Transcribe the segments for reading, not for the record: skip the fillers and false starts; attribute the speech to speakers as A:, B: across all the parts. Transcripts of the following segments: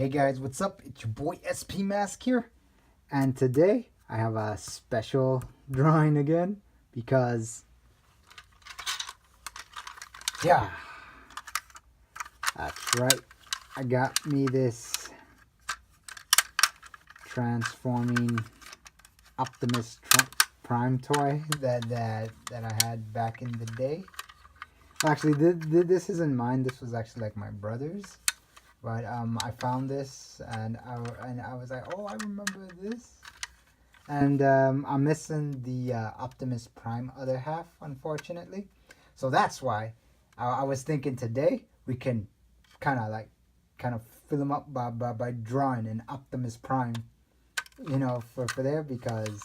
A: Hey guys, what's up? It's your boy SP Mask here, and today I have a special drawing again because, yeah, that's right. I got me this transforming Optimus Prime toy that I had back in the day. Well, actually, this isn't mine. This was actually like my brother's. But I found this and I was like, oh, I remember this. And I'm missing the Optimus Prime other half, unfortunately. So that's why I was thinking today we can kind of fill them up by drawing an Optimus Prime, for there, because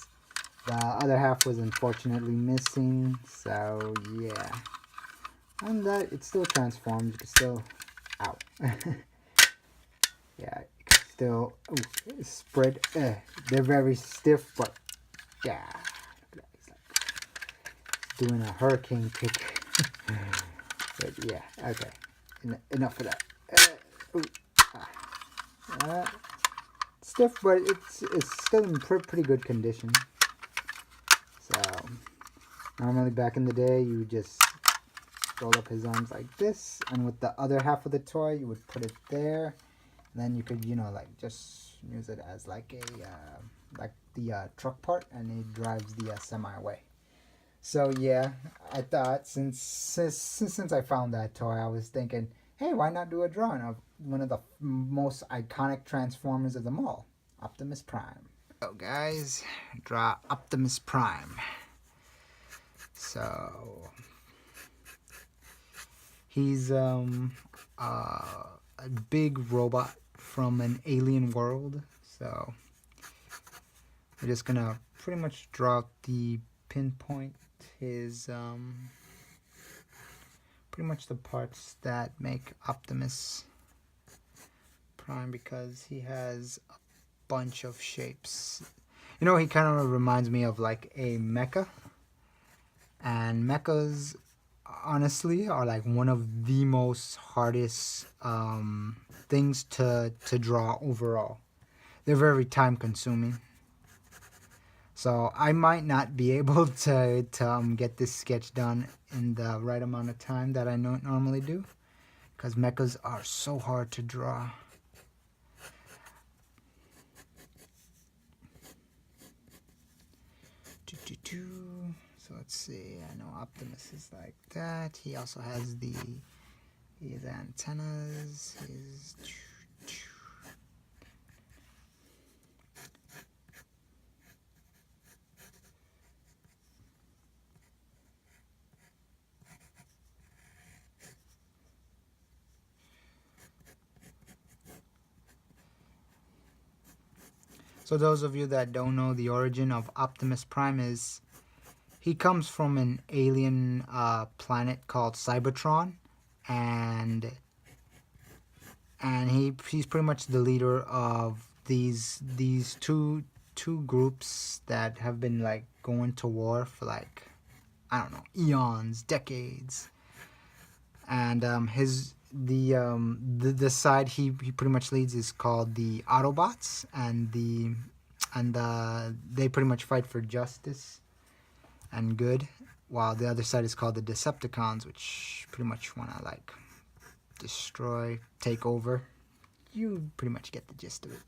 A: the other half was unfortunately missing. So yeah, and that it still transforms. You can still, ow. Yeah, you can still spread. They're very stiff, but yeah, look at that. He's like doing a hurricane kick. But yeah, okay. Enough of that. Ooh, stiff, but it's still in pretty good condition. So normally back in the day, you would just roll up his arms like this, and with the other half of the toy, you would put it there. And then you could, just use it as like the truck part, and it drives the semi away. So yeah, I thought since I found that toy, I was thinking, hey, why not do a drawing of one of the most iconic Transformers of them all, Optimus Prime. So guys, draw Optimus Prime. So he's a big robot from an alien world. So we're just gonna pretty much draw the pinpoint his pretty much the parts that make Optimus Prime, because he has a bunch of shapes. He kind of reminds me of like a mecha, and mechas honestly are like one of the most hardest things to draw overall. They're very time consuming. So I might not be able to get this sketch done in the right amount of time that I normally do, because mechas are so hard to draw. So let's see. I know Optimus is like that. He also has his antennas. So those of you that don't know, the origin of Optimus Prime is he comes from an alien planet called Cybertron, and he's pretty much the leader of these two groups that have been like going to war for like, I don't know, eons, decades. And the side he pretty much leads is called the Autobots, and they pretty much fight for justice and good, while the other side is called the Decepticons, which pretty much want to like destroy, take over. You pretty much get the gist of it.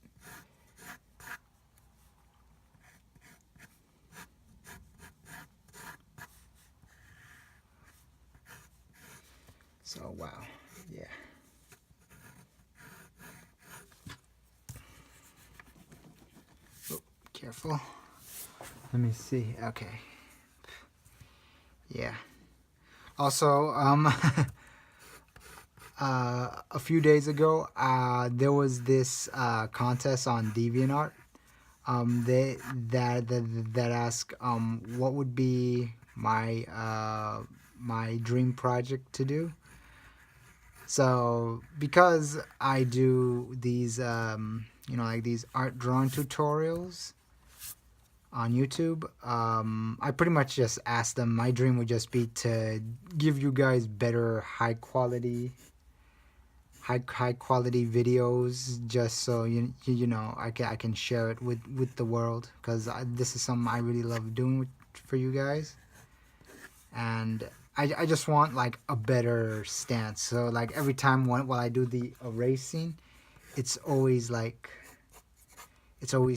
A: So wow, yeah. Oh, careful. Let me see. Okay. Yeah. Also, a few days ago, there was this contest on DeviantArt. That asked what would be my dream project to do. So because I do these like these art drawing tutorials on YouTube, I pretty much just asked them. My dream would just be to give you guys better high high quality videos, just so you know I can share it with the world, because this is something I really love doing for you guys. And I just want like a better stance. So like every time while I do the erasing, it's always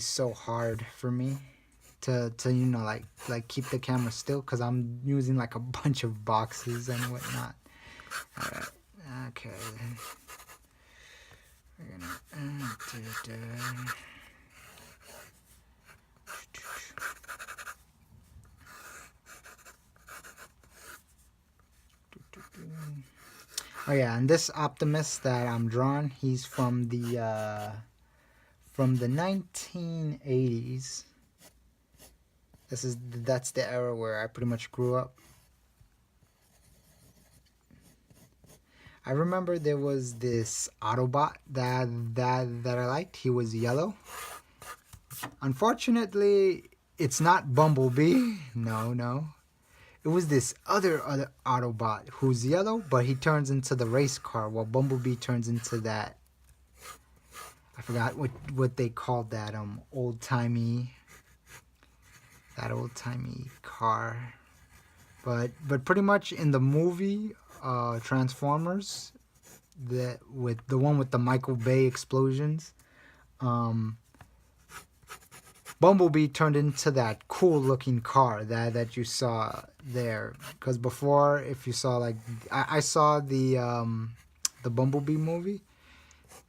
A: so hard for me to you know like keep the camera still, because I'm using like a bunch of boxes and whatnot. All right, okay. We're gonna oh yeah, and this Optimus that I'm drawing, he's from the 1980s. That's the era where I pretty much grew up. I remember there was this Autobot that I liked. He was yellow. Unfortunately, it's not Bumblebee. No. It was this other Autobot who's yellow, but he turns into the race car, while Bumblebee turns into that. I forgot what they called that old timey car. But pretty much in the movie Transformers, with the one with the Michael Bay explosions, Bumblebee turned into that cool looking car that you saw there. Because before, if you saw like I saw the Bumblebee movie,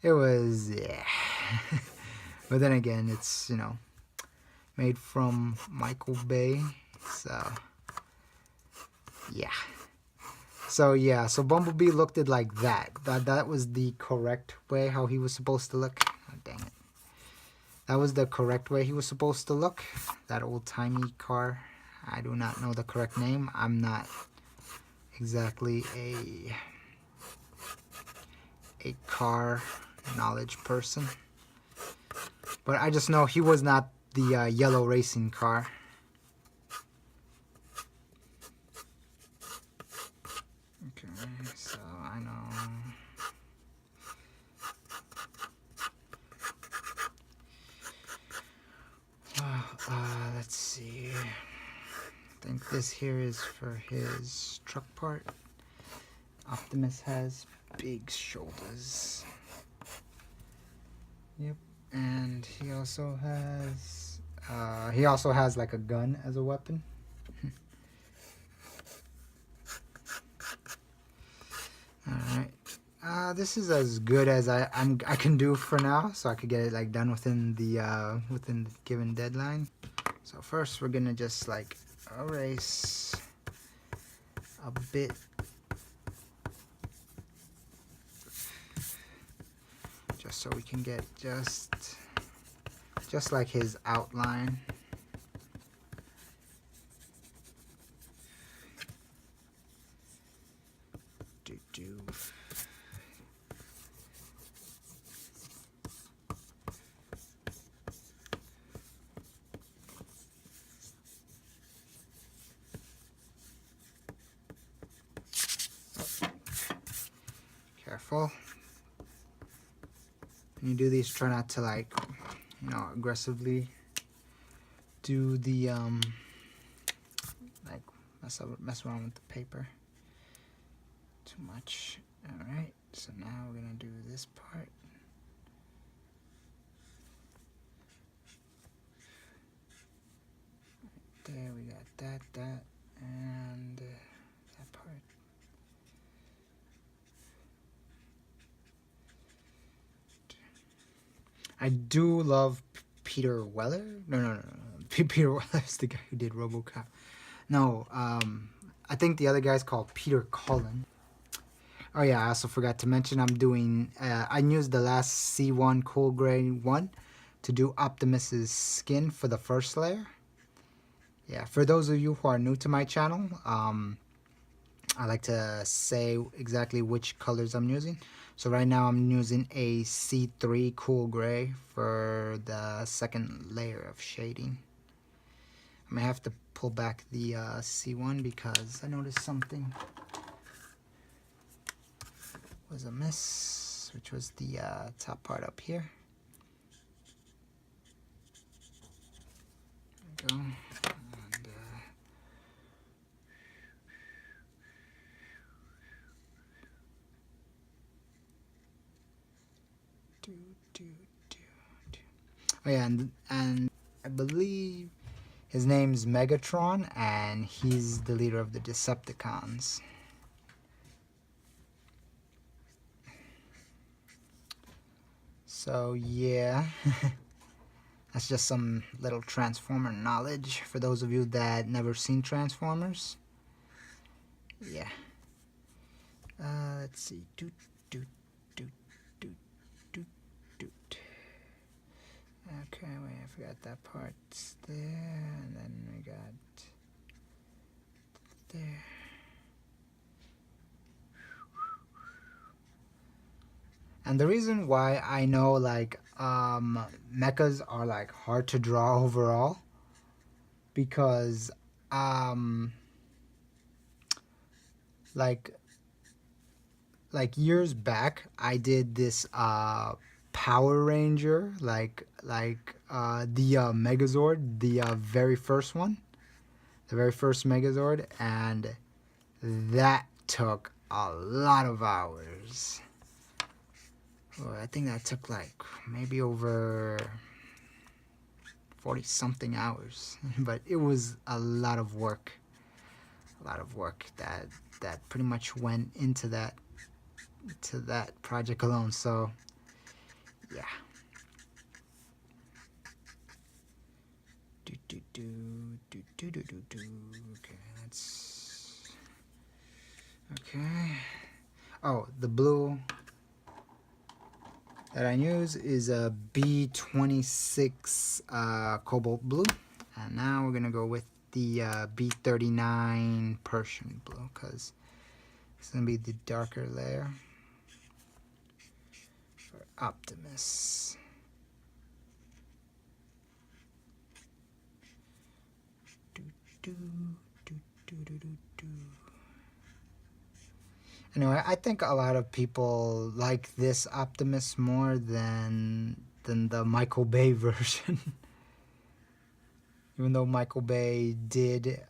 A: it was yeah. But then again, it's made from Michael Bay, so yeah. So Bumblebee looked it like that. That was the correct way how he was supposed to look. Oh, dang it. That was the correct way he was supposed to look. That old-timey car. I do not know the correct name. I'm not exactly a car knowledge person. But I just know he was not the yellow racing car. Okay, so I know. Let's see. I think this here is for his truck part. Optimus has big shoulders. Yep, and he also has like a gun as a weapon. All right. This is as good as I can do for now, so I could get it like done within the given deadline. So first we're gonna just like erase a bit, just so we can get just like his outline. Careful. When you do these, try not to like, aggressively do the like mess around with the paper too much. All right. So now we're gonna do this part. There we got that, and that part. I do love Peter Weller. No. Peter Weller's the guy who did RoboCop. No, I think the other guy's called Peter Cullen. Oh yeah, I also forgot to mention I'm doing. I used the last C1 Cool Gray 1 to do Optimus's skin for the first layer. Yeah, for those of you who are new to my channel, I like to say exactly which colors I'm using. So right now I'm using a C3 Cool Gray for the second layer of shading. I may have to pull back the C1 because I noticed something was amiss which was the top part up here. There we go. And, oh yeah, and I believe his name's Megatron, and he's the leader of the Decepticons. So yeah, that's just some little Transformer knowledge for those of you that never seen Transformers. Yeah. Let's see. Doot, doot, doot, doot, doot, doot. Okay, wait, I forgot that part's there, and then we got there. And the reason why I know like mechas are like hard to draw overall, because like years back I did this Power Ranger, like the Megazord, the very first one, the very first Megazord, and that took a lot of hours. Well, I think that took like maybe over 40 something hours, but it was a lot of work. A lot of work that pretty much went into that project alone. So yeah. Okay, that's okay. Oh, the blue that I use is a B26 cobalt blue, and now we're gonna go with the B39 Persian blue, because it's gonna be the darker layer for Optimus. Anyway, I think a lot of people like this Optimus more than the Michael Bay version. Even though Michael Bay did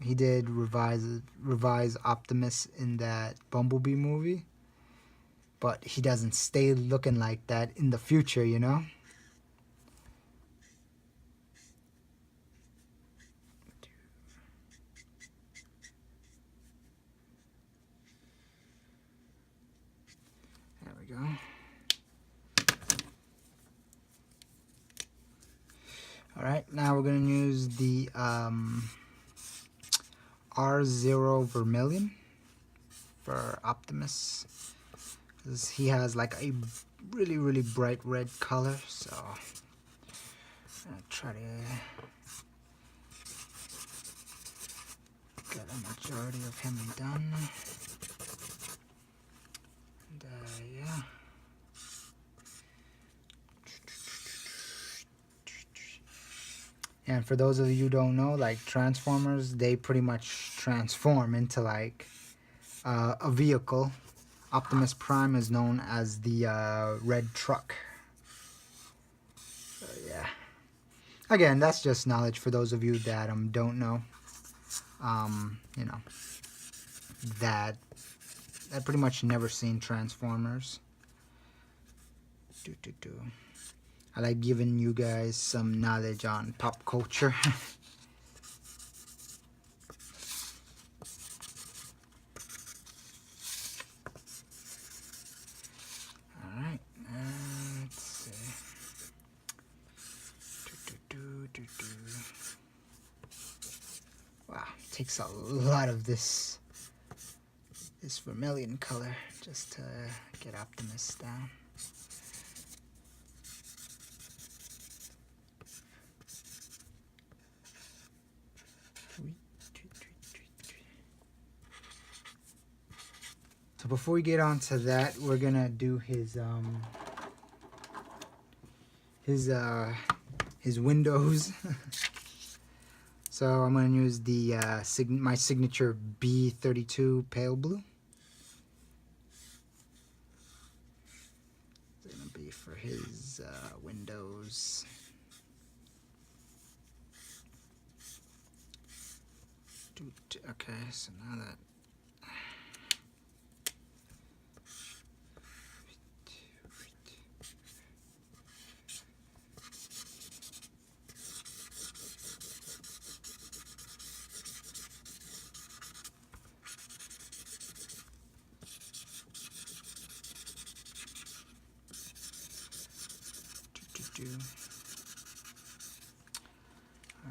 A: he did revise Optimus in that Bumblebee movie, but he doesn't stay looking like that in the future, you know? There we go. Alright, now we're going to use the R0 Vermilion for Optimus. He has like a really, really bright red color, so I'm going to try to get a majority of him done. And yeah. And for those of you who don't know, like Transformers, they pretty much transform into like a vehicle. Optimus Prime is known as the red truck. So yeah. Again, that's just knowledge for those of you that don't know. You know, that pretty much never seen Transformers. I like giving you guys some knowledge on pop culture. Alright, let's see. Wow, takes a lot of this vermilion color just to get Optimus down. So before we get on to that, we're gonna do his windows. So I'm gonna use the my signature B32 pale blue. for his windows. Okay, so now that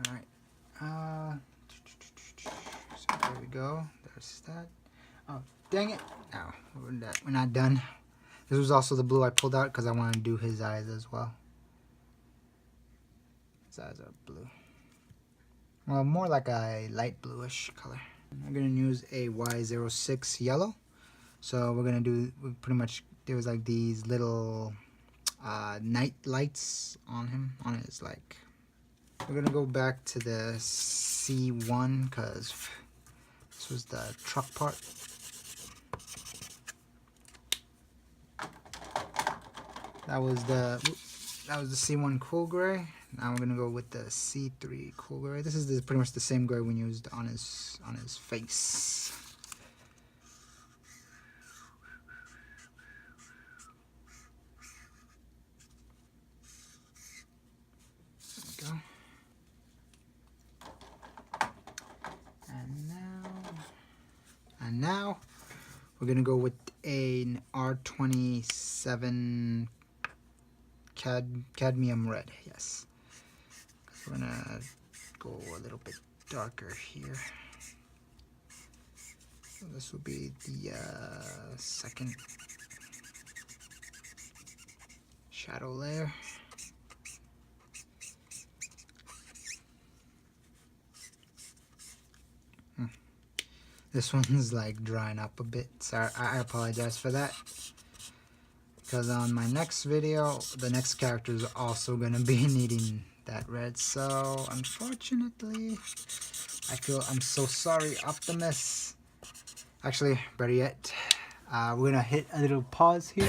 A: all right. So there we go. There's that. Oh, dang it! No, we're not done. This was also the blue I pulled out because I want to do his eyes as well. His eyes are blue. Well, more like a light bluish color. I'm gonna use a Y06 yellow. So we're gonna do pretty much. There was like these little night lights on him, on his like. We're gonna go back to the C1 because this was the truck part. That was the C1 cool gray. Now we're gonna go with the C3 cool gray. This is pretty much the same gray we used on his face. There we go. And now we're gonna go with an R27 cadmium red. Yes. We're gonna go a little bit darker here. So this will be the second shadow layer. This one's like drying up a bit. Sorry, I apologize for that. Because on my next video, the next character is also going to be needing that red. So, unfortunately, I'm so sorry, Optimus. Actually, better yet, we're going to hit a little pause here.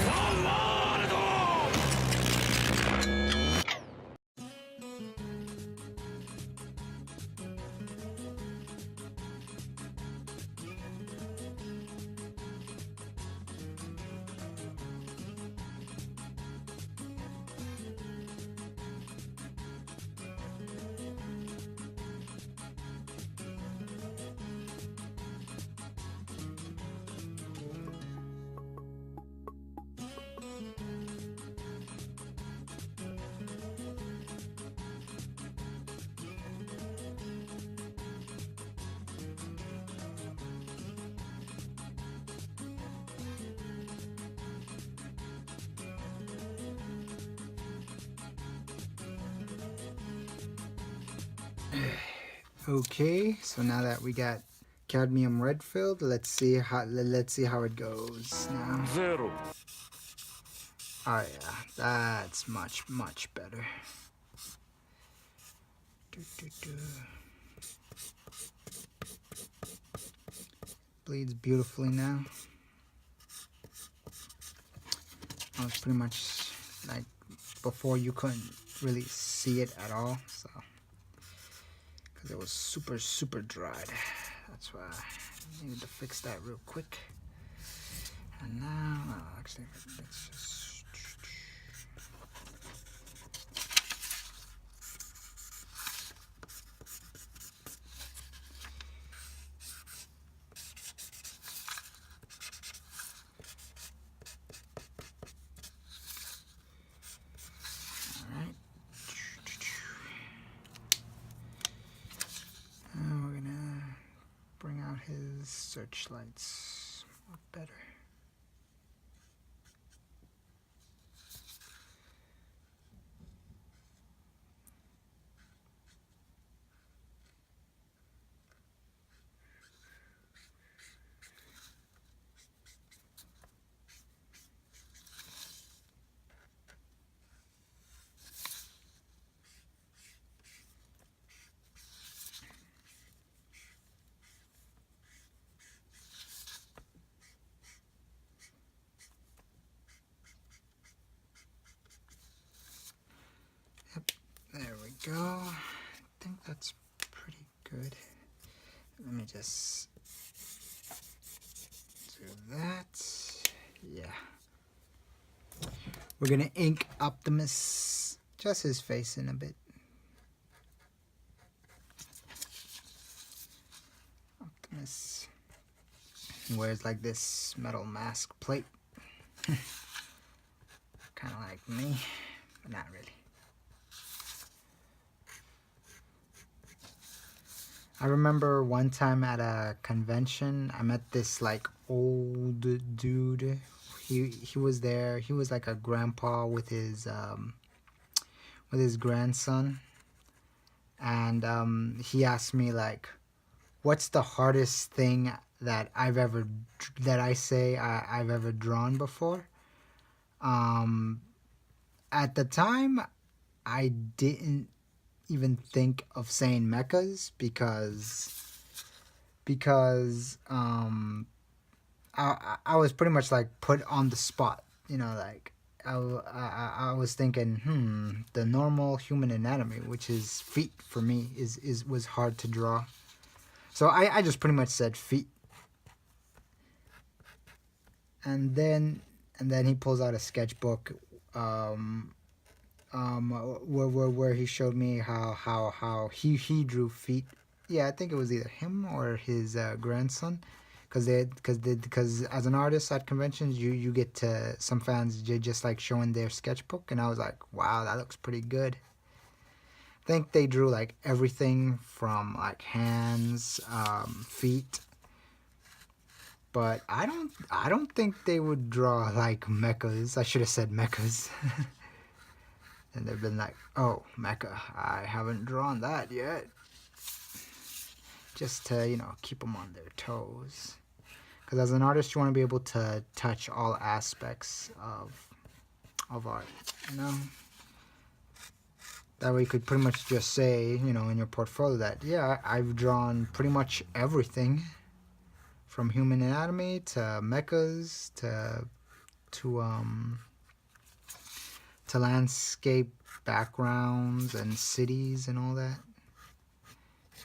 A: Okay, so now that we got cadmium red filled, let's see how it goes now.
B: Zero.
A: Oh yeah, that's much better. Bleeds beautifully now. That was pretty much like before you couldn't really see it at all, so because it was super dried. That's why I needed to fix that real quick. And now, actually, let's just. Alright. Now we're gonna bring out his searchlights better. There we go. I think that's pretty good. Let me just do that. Yeah. We're gonna ink Optimus, just his face in a bit. Optimus wears like this metal mask plate. Kind of like me, but not really. I remember one time at a convention, I met this like old dude. He was there. He was like a grandpa with his grandson, and he asked me like, "What's the hardest thing that I've ever drawn before?" At the time, I didn't even think of saying mechas because I was pretty much like put on the spot, you know, like I was thinking, the normal human anatomy, which is feet for me, was hard to draw. So I just pretty much said feet. And then he pulls out a sketchbook where he showed me how he drew feet. Yeah, I think it was either him or his grandson, because as an artist at conventions, you get to, some fans just like showing their sketchbook, and I was like, wow, that looks pretty good. I think they drew like everything from like hands, feet, but I don't think they would draw like mechas. I should have said mechas. And they've been like, oh, mecha, I haven't drawn that yet. Just to, you know, keep them on their toes. Because as an artist, you want to be able to touch all aspects of art, you know? That way you could pretty much just say, you know, in your portfolio that, yeah, I've drawn pretty much everything. From human anatomy to mechas to landscape backgrounds and cities and all that.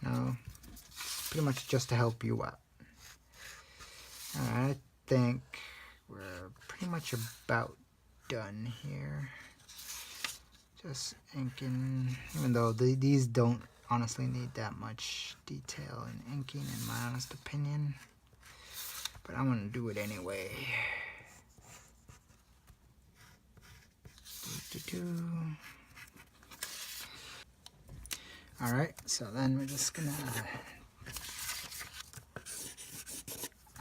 A: You know, pretty much just to help you out. I think we're pretty much about done here. Just inking, even though these don't honestly need that much detail in inking, in my honest opinion. But I'm gonna do it anyway. Alright, so then we're just gonna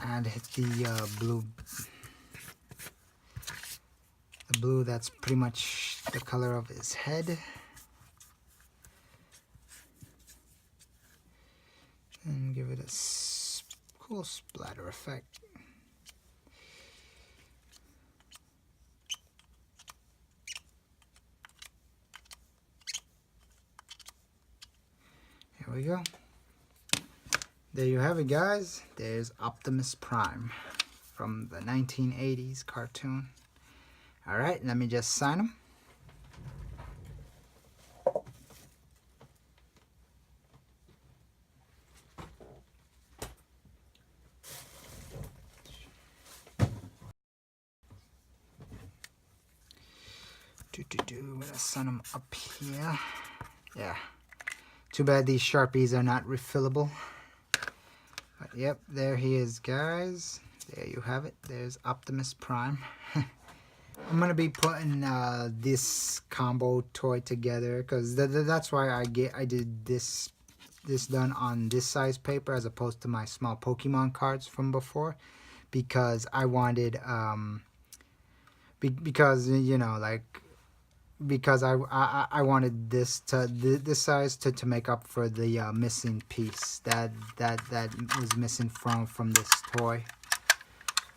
A: add the blue. The blue that's pretty much the color of his head. And give it a cool splatter effect. Here we go. There you have it, guys. There's Optimus Prime from the 1980s cartoon. Alright, let me just sign him. I'm gonna sign him up here. Yeah. Too bad these Sharpies are not refillable. But yep, there he is, guys. There you have it. There's Optimus Prime. I'm gonna be putting this combo toy together because that's why I did this done on this size paper as opposed to my small Pokemon cards from before, because I wanted because you know, like, because I wanted this size to make up for the missing piece that was missing from this toy.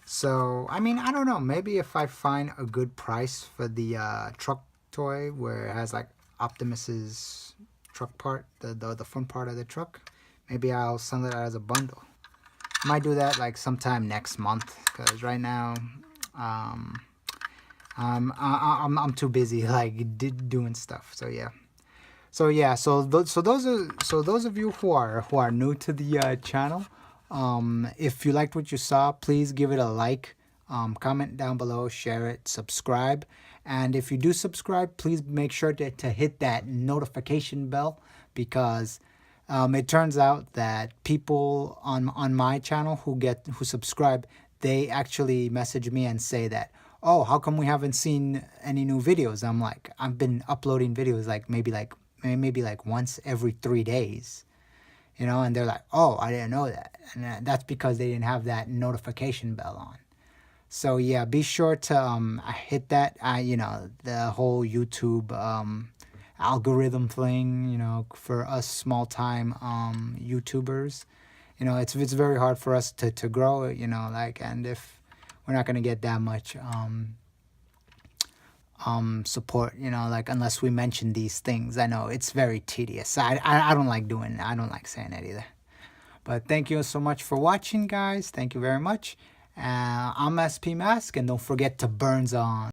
A: So I mean, I don't know, maybe if I find a good price for the truck toy where it has like Optimus's truck part, the front part of the truck, maybe I'll sell it as a bundle. I might do that like sometime next month, because right now I'm too busy like doing stuff. So yeah, So yeah, so those of you who are new to the channel, if you liked what you saw, please give it a like, comment down below, share it, subscribe, and if you do subscribe, please make sure to hit that notification bell, because it turns out that people on my channel who subscribe, they actually message me and say that, oh, how come we haven't seen any new videos? I'm like, I've been uploading videos like maybe like once every 3 days, you know, and they're like, oh, I didn't know that. And that's because they didn't have that notification bell on. So yeah, be sure to hit that, you know, the whole YouTube algorithm thing, you know, for us small time YouTubers. You know, it's very hard for us to grow, you know, like, and if we're not going to get that much support, you know, like, unless we mention these things. I know it's very tedious. I don't like doing it. I don't like saying it either. But thank you so much for watching, guys. Thank you very much. I'm SP Mask, and don't forget to burns on.